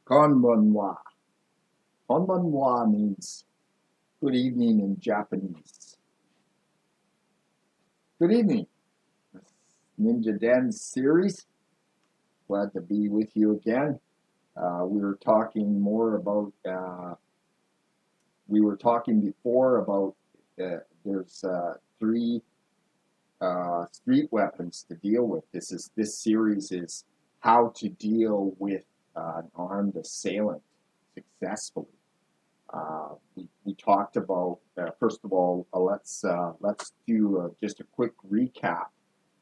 Konbanwa. Konbanwa means good evening in Japanese. Good evening. Ninja Den series. Glad to be with you again. We were talking more about, we were talking before about there's three street weapons to deal with. This series is how to deal with an armed assailant successfully. We talked about first of all, let's do just a quick recap.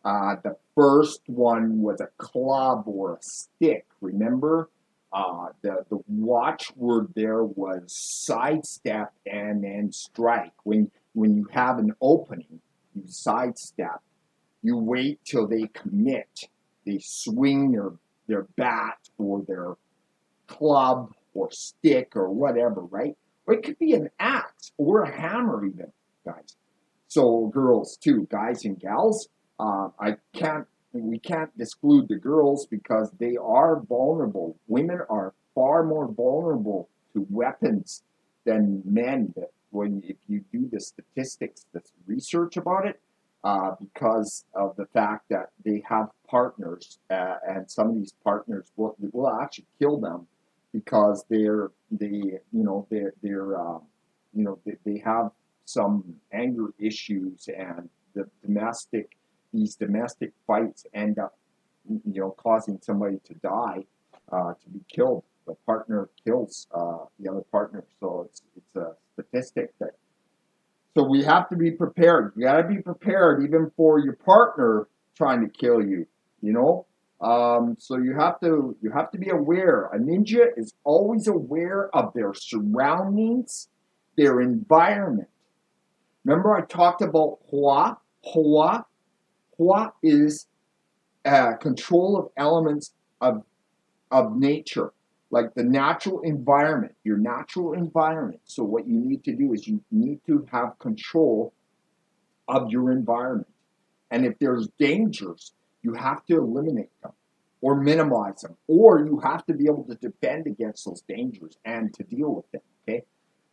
The first one was a club or a stick. Remember, the watchword there was sidestep and then strike. When you have an opening, you sidestep. You wait till they commit. They swing their bat or their club or stick or whatever, right? Or it could be an axe or a hammer even, guys. So girls too, guys and gals. We can't exclude the girls because they are vulnerable. Women are far more vulnerable to weapons than men. If you do the statistics, the research about it, because of the fact that they have partners, and some of these partners will actually kill them because they have some anger issues, and these domestic fights end up causing somebody to die, to be killed. The partner kills the other partner, so it's a statistic that. So we have to be prepared. You got to be prepared even for your partner trying to kill you. You know, so you have to be aware. A ninja is always aware of their surroundings, their environment. Remember, I talked about hua. Hua is control of elements of nature, like the natural environment, your natural environment. So what you need to do is you need to have control of your environment. And if there's dangers, you have to eliminate them or minimize them, or you have to be able to defend against those dangers and to deal with them. Okay.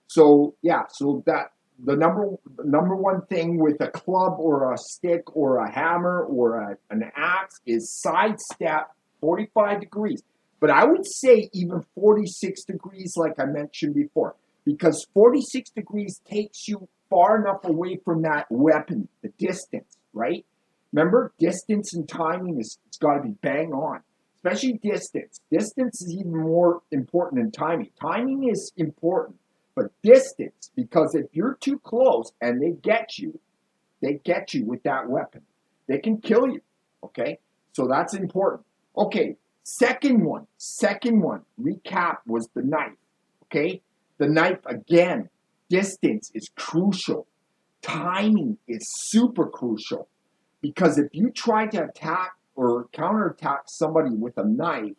So yeah, so that the number one thing with a club or a stick or a hammer or an axe is sidestep 45 degrees. But I would say even 46 degrees, like I mentioned before, because 46 degrees takes you far enough away from that weapon, the distance, right? Remember, distance and timing it's got to be bang on, especially distance. Distance is even more important than timing. Timing is important, but distance, because if you're too close and they get you with that weapon. They can kill you, okay? So that's important. Okay, second one, recap was the knife, okay? The knife, again, distance is crucial. Timing is super crucial, because if you try to attack or counterattack somebody with a knife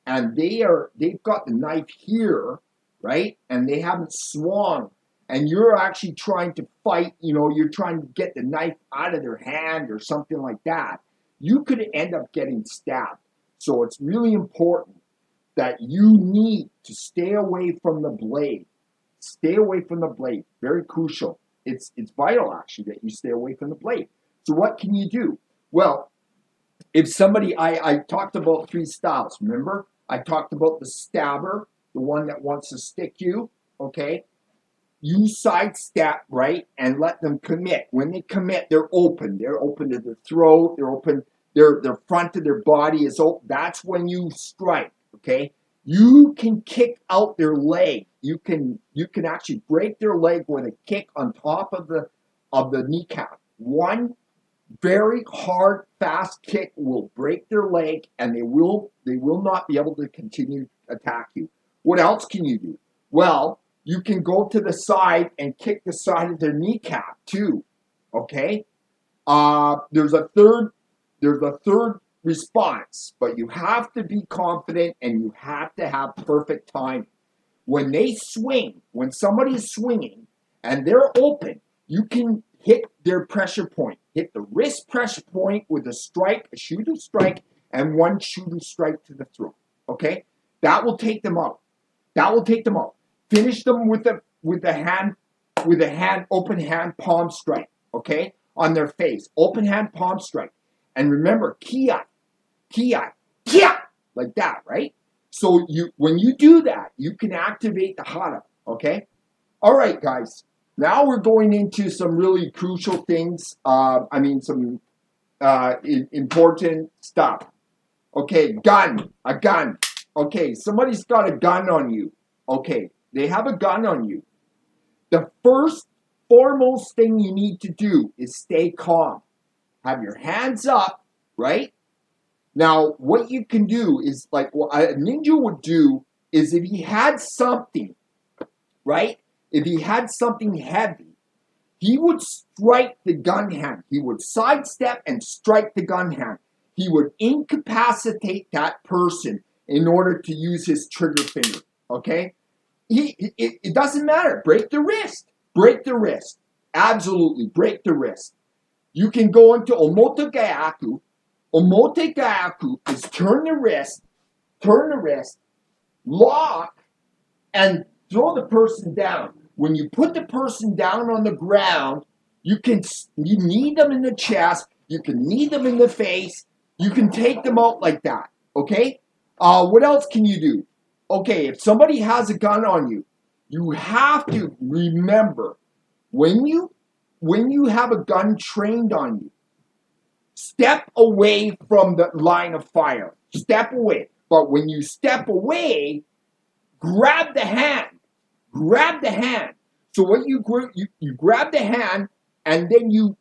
and they've got the knife here, right? And they haven't swung, and you're actually trying to fight, you're trying to get the knife out of their hand or something like that, you could end up getting stabbed. So it's really important that you need to stay away from the blade. Stay away from the blade. Very crucial. It's vital, actually, that you stay away from the blade. So what can you do? Well, if somebody, I talked about three styles, remember? I talked about the stabber, the one that wants to stick you, okay? You sidestep, right, and let them commit. When they commit, they're open. They're open to the throat. They're open. Their front of their body is open. That's when you strike, okay? You can kick out their leg. You can actually break their leg with a kick on top of the kneecap. One very hard, fast kick will break their leg, and they will not be able to continue to attack you. What else can you do? Well, you can go to the side and kick the side of their kneecap too. Okay. There's a third response, but you have to be confident and you have to have perfect timing. When they swing, when somebody is swinging and they're open, you can hit their pressure point. Hit the wrist pressure point with a strike, a shooter strike, and one shooter strike to the throat. Okay? That will take them out. That will take them out. Finish them with a open hand palm strike, okay, on their face. Open hand palm strike. And remember, kia, kia, kia, like that, right? So when you do that, you can activate the hara, okay? All right, guys. Now we're going into some really crucial things. Some important stuff. Okay, a gun. Okay, somebody's got a gun on you. Okay, they have a gun on you. The first foremost thing you need to do is stay calm. Have your hands up, right? Now, what you can do is like what a ninja would do is if he had something, right? If he had something heavy, he would strike the gun hand. He would sidestep and strike the gun hand. He would incapacitate that person in order to use his trigger finger, okay? It doesn't matter. Break the wrist. Break the wrist. Absolutely, break the wrist. You can go into omote gaiaku. Omote gaiaku is turn the wrist, lock, and throw the person down. When you put the person down on the ground, you knee them in the chest, you can knee them in the face, you can take them out like that, okay? What else can you do? Okay, if somebody has a gun on you, you have to remember, when you have a gun trained on you, step away from the line of fire. Step away. But when you step away, grab the hand. Grab the hand. So what you grab the hand, and then you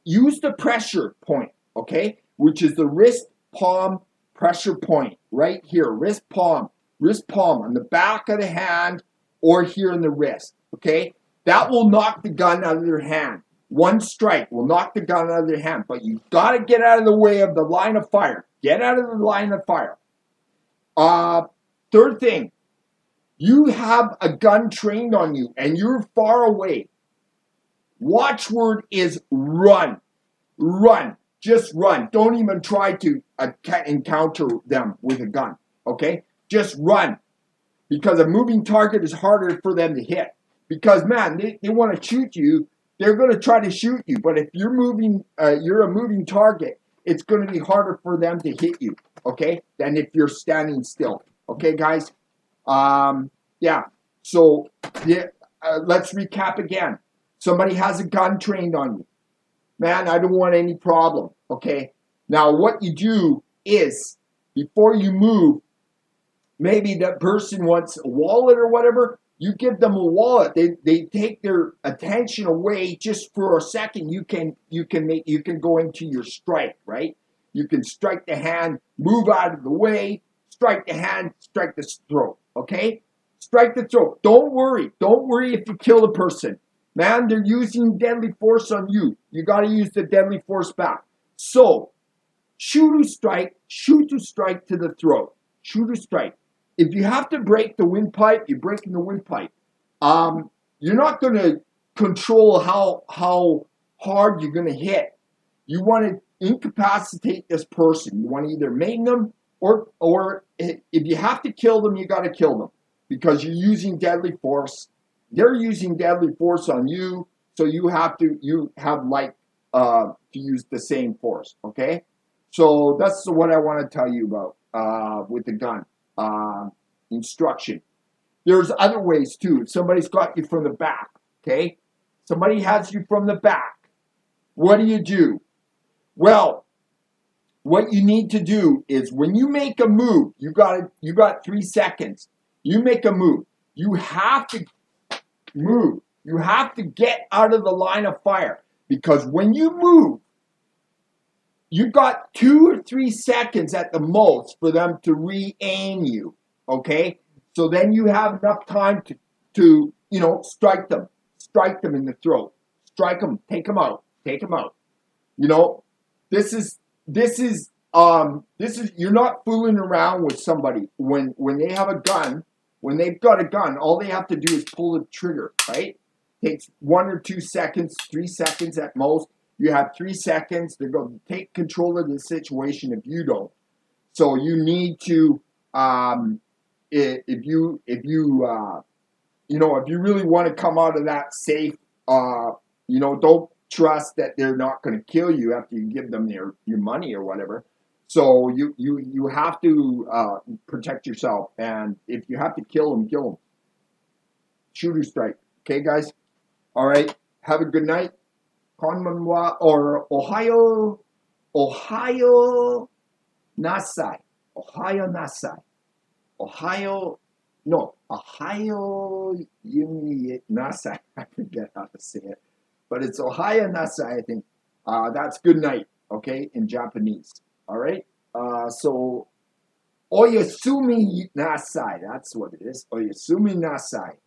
use the pressure point, okay, which is the wrist palm pressure point right here, wrist palm on the back of the hand or here in the wrist, okay. That will knock the gun out of their hand. One strike will knock the gun out of their hand, but you've got to get out of the way of the line of fire. Get out of the line of fire. Third thing, you have a gun trained on you and you're far away. Watchword is run. Run. Just run. Don't even try to encounter them with a gun, okay? Just run. Because a moving target is harder for them to hit. Because, man, they want to shoot you. They're going to try to shoot you. But if you're a moving target, it's going to be harder for them to hit you, okay, than if you're standing still. Okay, guys? Yeah. So, let's recap again. Somebody has a gun trained on you. Man, I don't want any problem, okay? Now, what you do is, before you move, maybe that person wants a wallet or whatever, you give them a wallet. They take their attention away just for a second. You can go into your strike, right? You can strike the hand, move out of the way, strike the hand, strike the throat, okay? Strike the throat. Don't worry if you kill the person. Man, they're using deadly force on you. You got to use the deadly force back. So, shoot to strike to the throat. Shoot to strike. If you have to break the windpipe, you're breaking the windpipe. You're not going to control how hard you're going to hit. You want to incapacitate this person. You want to either maim them or if you have to kill them, you got to kill them because you're using deadly force. They're using deadly force on you, so you have to use the same force. Okay, so that's what I want to tell you about with the gun instruction. There's other ways too. If somebody's got you from the back, okay, somebody has you from the back. What do? Well, what you need to do is when you make a move, you got 3 seconds. You make a move. You have to move. You have to get out of the line of fire because when you move, you got 2 or 3 seconds at the most for them to re-aim you. Okay, so then you have enough time to strike them in the throat, strike them, take them out. This is you're not fooling around with somebody when they have a gun. When they've got a gun, all they have to do is pull the trigger, right? Takes 1 or 2 seconds, 3 seconds at most. You have 3 seconds. They're going to take control of the situation if you don't. So you need to If you if you really want to come out of that safe, don't trust that they're not going to kill you after you give them your money or whatever. So you have to protect yourself, and if you have to kill them, kill them. Shooter strike. Okay, guys. All right. Have a good night. Konbanwa or Ohio Nasai. Ohio Nasai. Ohio, no, Ohio Yumi Nasai. I forget how to say it, but it's Ohio Nasai, I think. That's good night, okay, in Japanese. All right. So Oyasumi Nasai. That's what it is. Oyasumi Nasai.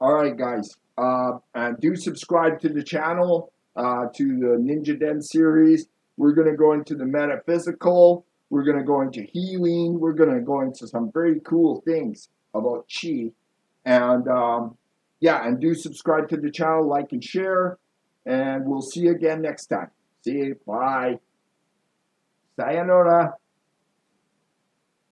All right, guys. And do subscribe to the channel, to the Ninja Den series. We're going to go into the metaphysical. We're going to go into healing. We're going to go into some very cool things about Qi. And yeah, and do subscribe to the channel, like and share. And we'll see you again next time. See you. Bye. Sayonara.